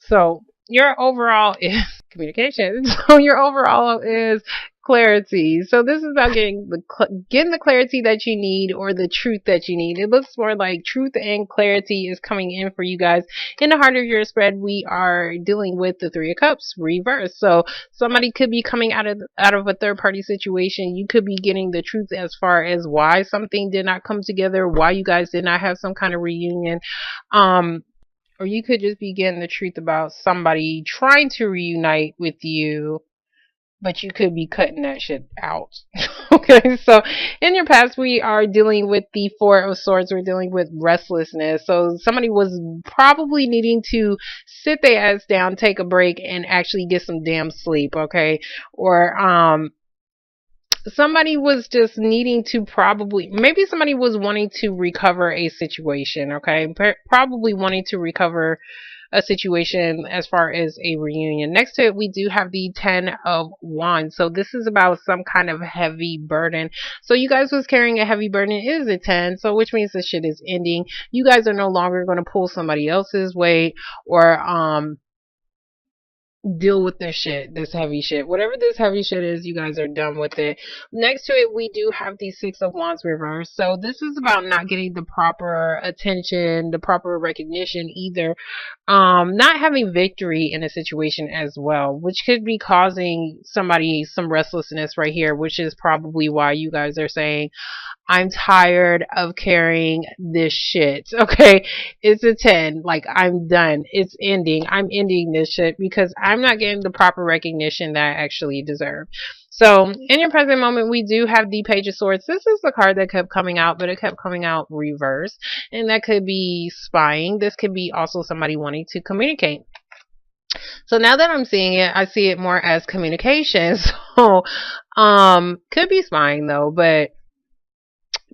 So your overall is communication. So your overall is clarity. So this is about getting the clarity that you need, or the truth that you need. It looks more like truth and clarity is coming in for you guys. In the heart of your spread, we are dealing with the Three of Cups reverse. So somebody could be coming out of a third party situation. You could be getting the truth as far as why something did not come together, why you guys did not have some kind of reunion. Um, or you could just be getting the truth about somebody trying to reunite with you, but you could be cutting that shit out. Okay, so in your past, we are dealing with the Four of Swords. We're dealing with restlessness. So somebody was probably needing to sit their ass down, take a break, and actually get some damn sleep. Okay, or somebody was just needing to, probably, maybe somebody was wanting to recover a situation. Okay, probably wanting to recover a situation as far as a reunion. Next to it, we do have the Ten of Wands. So this is about some kind of heavy burden. So you guys was carrying a heavy burden. It is a 10, so which means this shit is ending. You guys are no longer going to pull somebody else's weight, or deal with this shit, this heavy shit. Whatever this heavy shit is, you guys are done with it. Next to it, we do have the Six of Wands reverse. So this is about not getting the proper attention, the proper recognition either. Not having victory in a situation as well, which could be causing somebody some restlessness right here, which is probably why you guys are saying, I'm tired of carrying this shit. Okay. It's a 10. Like, I'm done. It's ending. I'm ending this shit because I'm not getting the proper recognition that I actually deserve. So in your present moment, we do have the Page of Swords. This is the card that kept coming out, but it kept coming out reverse. And that could be spying. This could be also somebody wanting to communicate. So now that I'm seeing it, I see it more as communication. So, could be spying though, but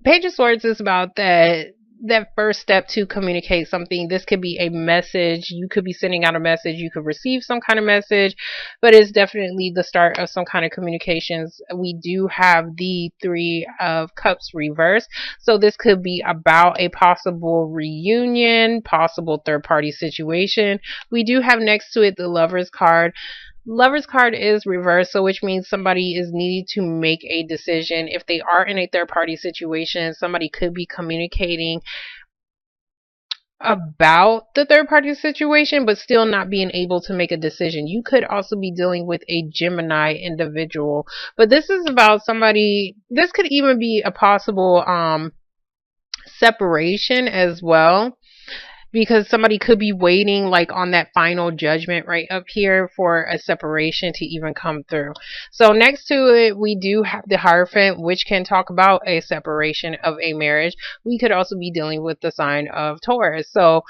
Page of Swords is about that first step to communicate something. This could be a message. You could be sending out a message. You could receive some kind of message, but it's definitely the start of some kind of communications. We do have the Three of Cups reverse. So this could be about a possible reunion, possible third party situation. We do have next to it the Lover's card. Lover's card is reversed, so which means somebody is needing to make a decision. If they are in a third party situation, somebody could be communicating about the third party situation, but still not being able to make a decision. You could also be dealing with a Gemini individual, but this is about somebody, this could even be a possible separation as well, because somebody could be waiting like on that final judgment right up here for a separation to even come through. So next to it, we do have the Hierophant, which can talk about a separation of a marriage. We could also be dealing with the sign of Taurus. So,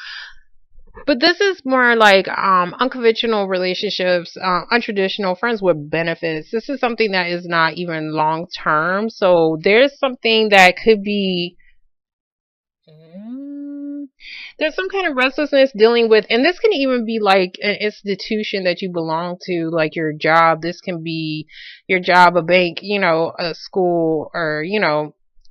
but this is more like unconventional relationships, untraditional friends with benefits. This is something that is not even long term. So there's something that could be, there's some kind of restlessness dealing with, and this can even be like an institution that you belong to, like your job. This can be your job, a bank, a school, or,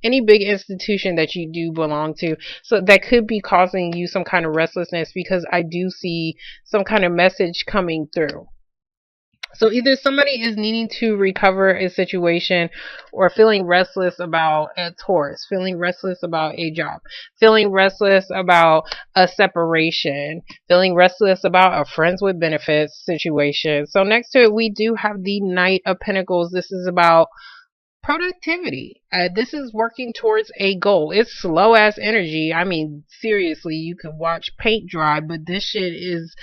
any big institution that you do belong to. So that could be causing you some kind of restlessness, because I do see some kind of message coming through. So either somebody is needing to recover a situation, or feeling restless about a Taurus, feeling restless about a job, feeling restless about a separation, feeling restless about a friends with benefits situation. So next to it, we do have the Knight of Pentacles. This is about productivity. This is working towards a goal. It's slow ass energy. I mean, seriously, you can watch paint dry, but this shit is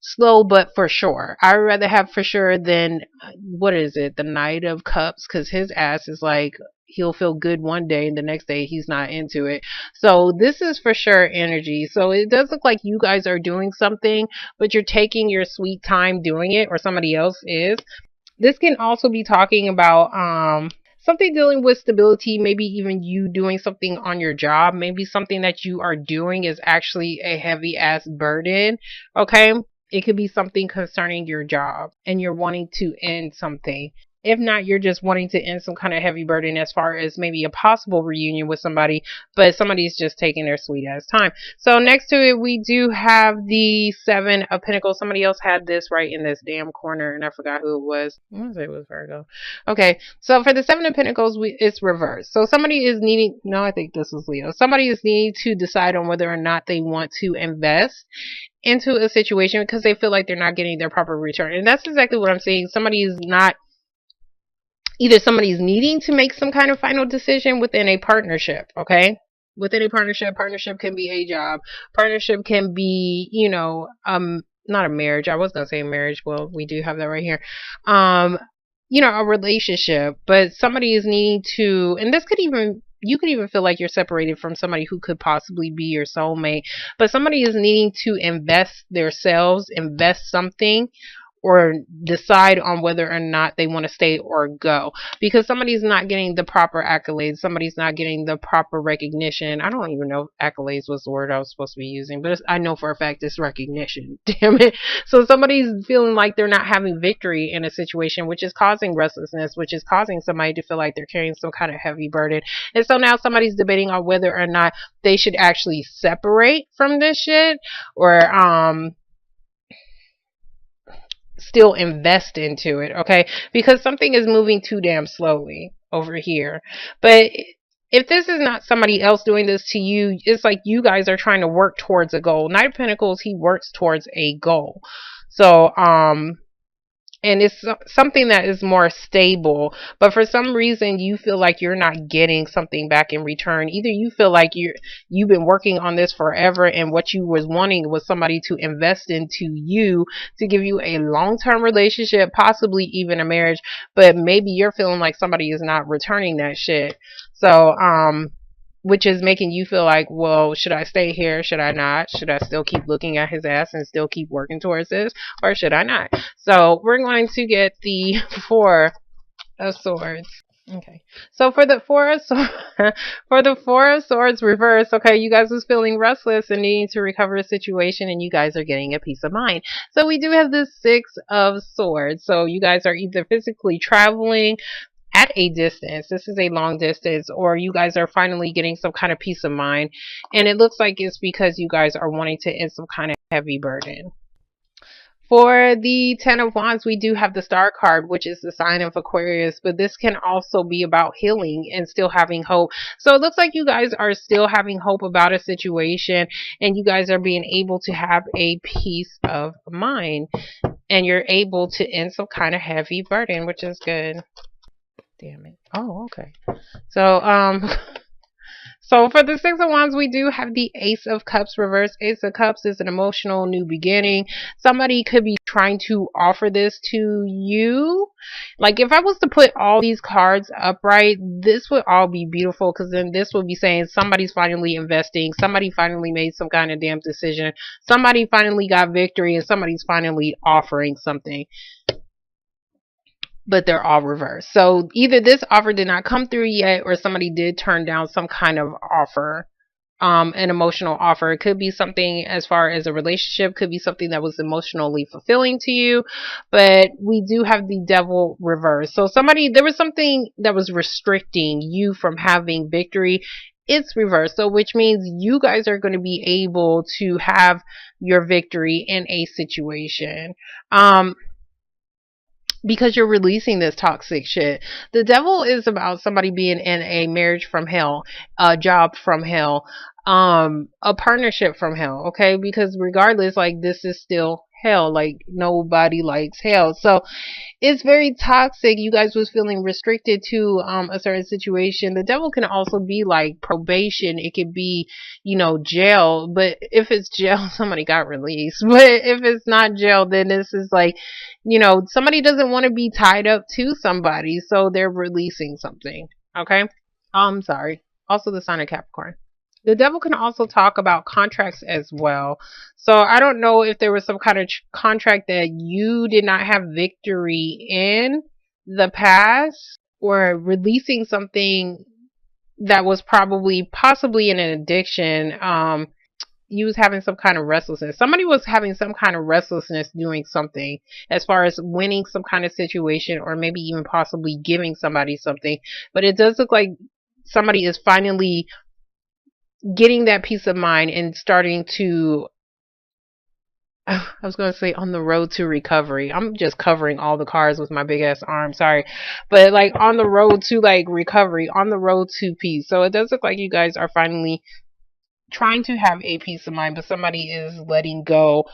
slow but for sure. I'd rather have for sure than, what is it, the Knight of Cups, because his ass is like, he'll feel good one day and the next day he's not into it. So this is for sure energy. So it does look like you guys are doing something, but you're taking your sweet time doing it, or somebody else is. This can also be talking about something dealing with stability, maybe even you doing something on your job. Maybe something that you are doing is actually a heavy ass burden. Okay, it could be something concerning your job and you're wanting to end something. If not, you're just wanting to end some kind of heavy burden as far as maybe a possible reunion with somebody, but somebody's just taking their sweet ass time. So next to it, we do have the Seven of Pentacles. Somebody else had this right in this damn corner, and I forgot who it was. I want to say it was Virgo. Okay, so for the Seven of Pentacles, it's reversed. So somebody is needing, no, I think this was Leo. Somebody is needing to decide on whether or not they want to invest into a situation because they feel like they're not getting their proper return. And that's exactly what I'm saying. Somebody is not, either somebody's needing to make some kind of final decision within a partnership, okay? Within a partnership can be a job. Partnership can be, not a marriage. I was going to say marriage. Well, we do have that right here. A relationship, but somebody is needing to, and this could even, you could even feel like you're separated from somebody who could possibly be your soulmate, but somebody is needing to invest themselves, invest something, or decide on whether or not they want to stay or go, because somebody's not getting the proper accolades, somebody's not getting the proper recognition. I don't even know if accolades was the word I was supposed to be using, but I know for a fact it's recognition. Damn it. So somebody's feeling like they're not having victory in a situation, which is causing restlessness, which is causing somebody to feel like they're carrying some kind of heavy burden. And so now somebody's debating on whether or not they should actually separate from this shit, or still invest into it, okay? Because something is moving too damn slowly over here. But if this is not somebody else doing this to you, it's like you guys are trying to work towards a goal. Knight of Pentacles, he works towards a goal. So, and it's something that is more stable, but for some reason you feel like you're not getting something back in return. Either you feel like you've been working on this forever, and what you was wanting was somebody to invest into you to give you a long-term relationship, possibly even a marriage, but maybe you're feeling like somebody is not returning that shit. So which is making you feel like, well, should I stay here? Should I not? Should I still keep looking at his ass and still keep working towards this? Or should I not? So we're going to get the Four of Swords. Okay. So for the for the Four of Swords reverse, okay, you guys was feeling restless and needing to recover a situation, and you guys are getting a peace of mind. So we do have the Six of Swords. So you guys are either physically traveling at a distance, this is a long distance, or you guys are finally getting some kind of peace of mind, and it looks like it's because you guys are wanting to end some kind of heavy burden. For the Ten of Wands, we do have the Star card, which is the sign of Aquarius, but this can also be about healing and still having hope. So it looks like you guys are still having hope about a situation, and you guys are being able to have a peace of mind, and you're able to end some kind of heavy burden, which is good. Damn it. Oh, okay. So, so for the Six of Wands, we do have the Ace of Cups reverse. Ace of Cups is an emotional new beginning. Somebody could be trying to offer this to you. Like, if I was to put all these cards upright, this would all be beautiful, because then this would be saying somebody's finally investing, somebody finally made some kind of damn decision, somebody finally got victory, and somebody's finally offering something. But they're all reversed. So either this offer did not come through yet, or somebody did turn down some kind of offer, an emotional offer. It could be something as far as a relationship, could be something that was emotionally fulfilling to you, but we do have the Devil reversed. So there was something that was restricting you from having victory. It's reversed, so which means you guys are going to be able to have your victory in a situation. Because you're releasing this toxic shit. The Devil is about somebody being in a marriage from hell, a job from hell, a partnership from hell, okay? Because regardless, like, this is still hell. Like, nobody likes hell. So it's very toxic. You guys was feeling restricted to a certain situation. The Devil can also be like probation. It could be, jail. But if it's jail, somebody got released. But if it's not jail, then this is like, somebody doesn't want to be tied up to somebody, so they're releasing something. Okay? I'm sorry. Also the sign of Capricorn. The Devil can also talk about contracts as well. So I don't know if there was some kind of contract that you did not have victory in the past, or releasing something that was possibly an addiction. you was having some kind of restlessness. Somebody was having some kind of restlessness doing something as far as winning some kind of situation, or maybe even possibly giving somebody something. But it does look like somebody is finally getting that peace of mind and starting to, I was going to say, on the road to recovery. I'm just covering all the cards with my big ass arm. Sorry. But like on the road to like recovery, on the road to peace. So it does look like you guys are finally trying to have a peace of mind, but somebody is letting go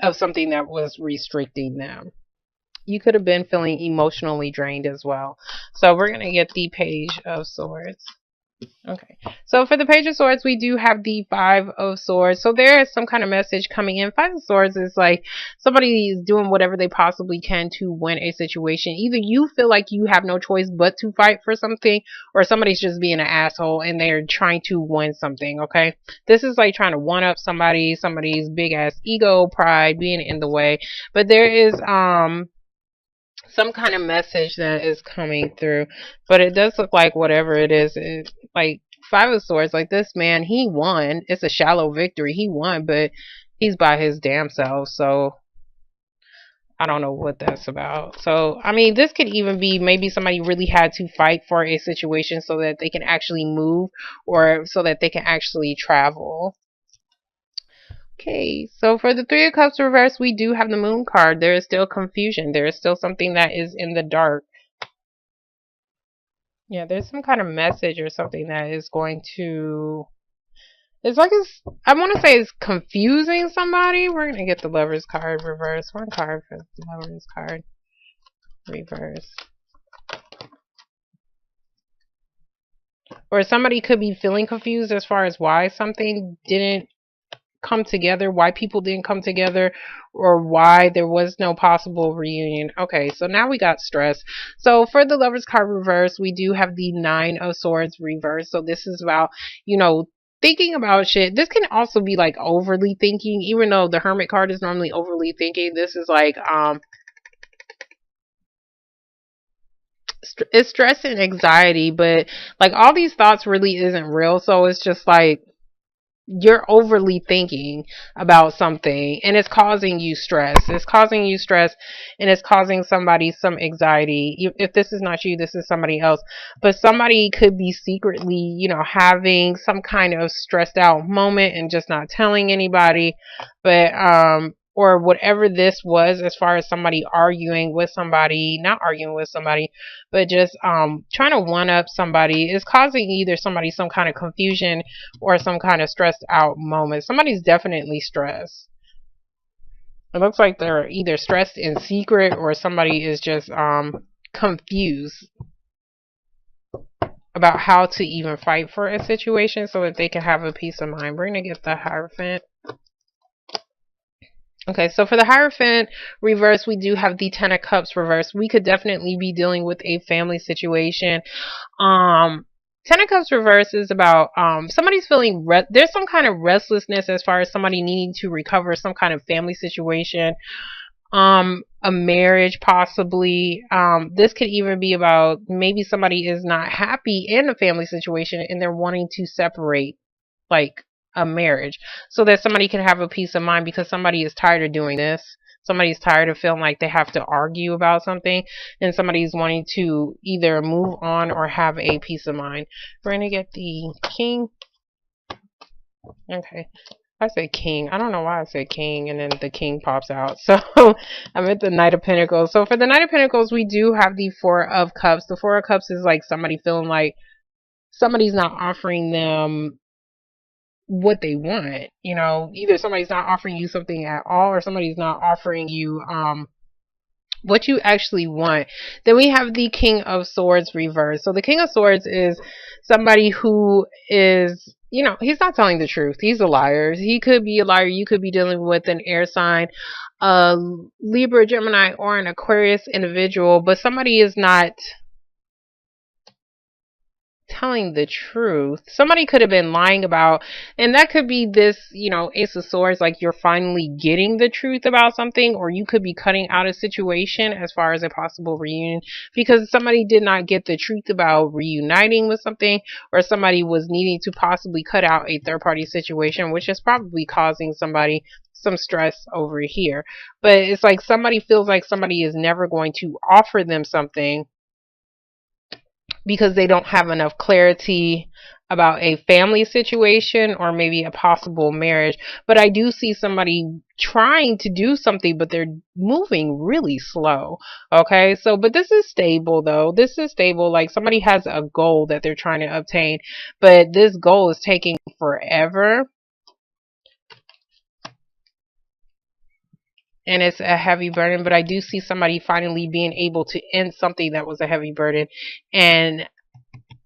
of something that was restricting them. You could have been feeling emotionally drained as well. So we're going to get the Page of Swords. Okay, so for the Page of Swords, we do have the Five of Swords. So there is some kind of message coming in. Five of Swords is like somebody is doing whatever they possibly can to win a situation. Either you feel like you have no choice but to fight for something, or somebody's just being an asshole and they're trying to win something, okay? This is like trying to one up somebody's big ass ego, pride being in the way. But there is some kind of message that is coming through, but it does look like whatever it is, like Five of Swords, like this man, he won. It's a shallow victory. He won, but he's by his damn self. So I don't know what that's about. So I mean, this could even be maybe somebody really had to fight for a situation so that they can actually move, or so that they can actually travel. Okay, so for the Three of Cups reverse, we do have the Moon card. There is still confusion. There is still something that is in the dark. Yeah, there's some kind of message or something that is going to... It's like I want to say it's confusing somebody. We're going to get the Lover's card reverse. One card for the Lover's card reverse. Or somebody could be feeling confused as far as why something didn't come together, why people didn't come together, or why there was no possible reunion. Okay, so now we got stress. So for the Lover's card reverse, we do have the Nine of Swords reverse. So this is about, thinking about shit. This can also be like overly thinking, even though the Hermit card is normally overly thinking. This is like it's stress and anxiety, but like all these thoughts really isn't real. So it's just like you're overly thinking about something and it's causing you stress. It's causing you stress and it's causing somebody some anxiety. If this is not you, this is somebody else. But somebody could be secretly, having some kind of stressed out moment and just not telling anybody. But or whatever this was, as far as somebody arguing with somebody, not arguing with somebody, but just trying to one up somebody, is causing either somebody some kind of confusion or some kind of stressed out moment. Somebody's definitely stressed. It looks like they're either stressed in secret, or somebody is just confused about how to even fight for a situation so that they can have a peace of mind. We're going to get the Hierophant. Okay, so for the Hierophant reverse, we do have the Ten of Cups reverse. We could definitely be dealing with a family situation. Ten of Cups reverse is about somebody's feeling there's some kind of restlessness as far as somebody needing to recover some kind of family situation, a marriage possibly. This could even be about maybe somebody is not happy in a family situation and they're wanting to separate, like a marriage, so that somebody can have a peace of mind, because somebody is tired of doing this. Somebody's tired of feeling like they have to argue about something, and somebody's wanting to either move on or have a peace of mind. We're going to get the King. Okay. I say King. I don't know why I said King and then the King pops out. So I'm at the Knight of Pentacles. So for the Knight of Pentacles, we do have the Four of Cups. The Four of Cups is like somebody feeling like somebody's not offering them what they want. Either somebody's not offering you something at all, or somebody's not offering you what you actually want. Then we have the King of Swords reverse. So the King of Swords is somebody who is, he's not telling the truth. He's a liar. He could be a liar. You could be dealing with an air sign, a Libra, Gemini, or an Aquarius individual, but somebody is not telling the truth. Somebody could have been lying about, and that could be this, Ace of Swords, like you're finally getting the truth about something, or you could be cutting out a situation as far as a possible reunion because somebody did not get the truth about reuniting with something, or somebody was needing to possibly cut out a third party situation, which is probably causing somebody some stress over here. But it's like somebody feels like somebody is never going to offer them something because they don't have enough clarity about a family situation or maybe a possible marriage. But I do see somebody trying to do something, but they're moving really slow. Okay, so, but this is stable though. This is stable. Like somebody has a goal that they're trying to obtain, but this goal is taking forever. And it's a heavy burden, but I do see somebody finally being able to end something that was a heavy burden and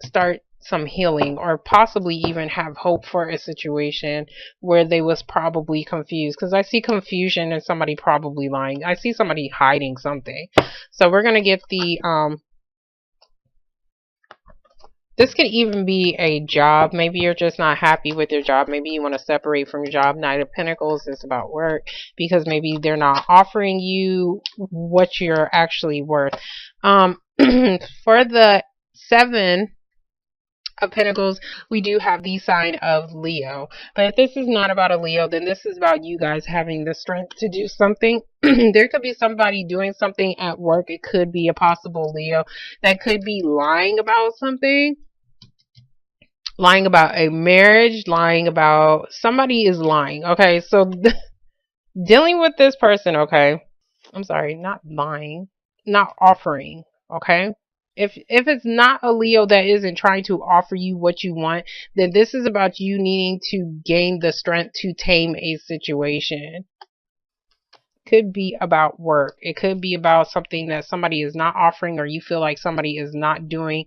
start some healing, or possibly even have hope for a situation where they was probably confused, because I see confusion and somebody probably lying. I see somebody hiding something. So we're going to get the this could even be a job. Maybe you're just not happy with your job. Maybe you want to separate from your job. Knight of Pentacles is about work, because maybe they're not offering you what you're actually worth. For the 7 of Pentacles, we do have the sign of Leo. But if this is not about a Leo, then this is about you guys having the strength to do something. There could be somebody doing something at work. It could be a possible Leo that could be lying about something. Lying about a marriage, lying about somebody is lying. Okay, so dealing with this person, okay? I'm sorry, not lying, not offering, okay? If it's not a Leo that isn't trying to offer you what you want, then this is about you needing to gain the strength to tame a situation. Could be about work. It could be about something that somebody is not offering, or you feel like somebody is not doing,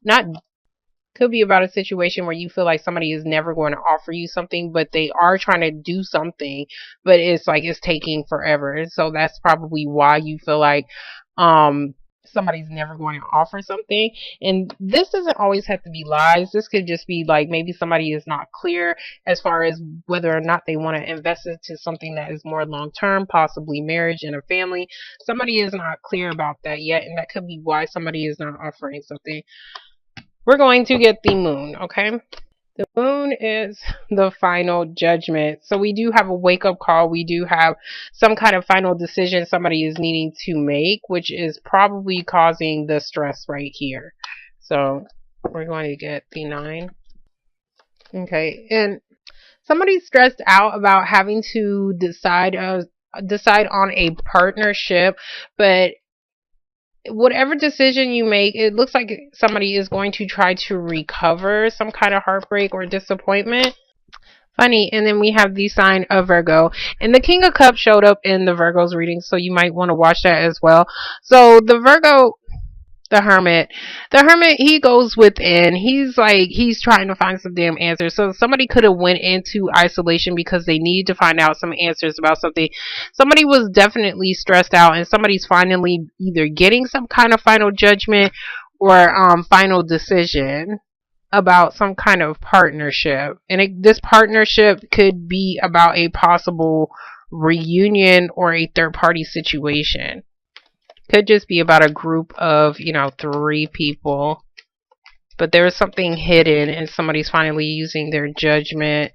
not could be about a situation where you feel like somebody is never going to offer you something, but they are trying to do something, but it's like it's taking forever. So that's probably why you feel like somebody's never going to offer something. And this doesn't always have to be lies. This could just be like maybe somebody is not clear as far as whether or not they want to invest into something that is more long term, possibly marriage and a family. Somebody is not clear about that yet, and that could be why somebody is not offering something. We're going to get the moon, okay? The moon is the final judgment. So we do have a wake-up call. We do have some kind of final decision somebody is needing to make, which is probably causing the stress right here. So we're going to get the 9. Okay, and somebody's stressed out about having to decide on a partnership, but whatever decision you make, it looks like somebody is going to try to recover some kind of heartbreak or disappointment. Funny. And then we have the sign of Virgo, and the King of Cups showed up in the Virgo's reading, so you might want to watch that as well. So the Virgo, the hermit, he goes within. He's trying to find some damn answers. So somebody could have went into isolation because they needed to find out some answers about something. Somebody was definitely stressed out, and somebody's finally either getting some kind of final judgment or final decision about some kind of partnership. And this partnership could be about a possible reunion or a third party situation. Could just be about a group of, 3 people. But there was something hidden, and somebody's finally using their judgment.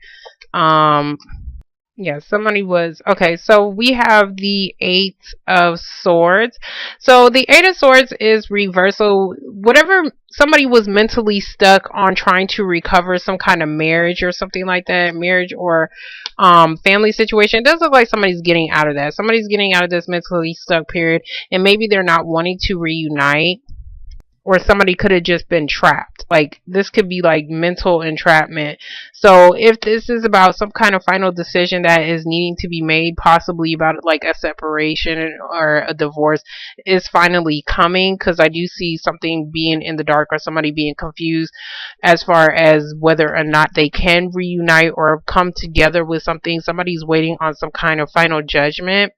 Yeah, somebody was... Okay, so we have the 8 of Swords. So the 8 of Swords is reversal. Whatever, somebody was mentally stuck on trying to recover some kind of marriage or something like that. Marriage or family situation. It does look like somebody's getting out of that. Somebody's getting out of this mentally stuck period. And maybe they're not wanting to reunite. Or somebody could have just been trapped. Like, this could be like mental entrapment. So if this is about some kind of final decision that is needing to be made, possibly about like a separation or a divorce, is finally coming. Because I do see something being in the dark, or somebody being confused as far as whether or not they can reunite or come together with something. Somebody's waiting on some kind of final judgment.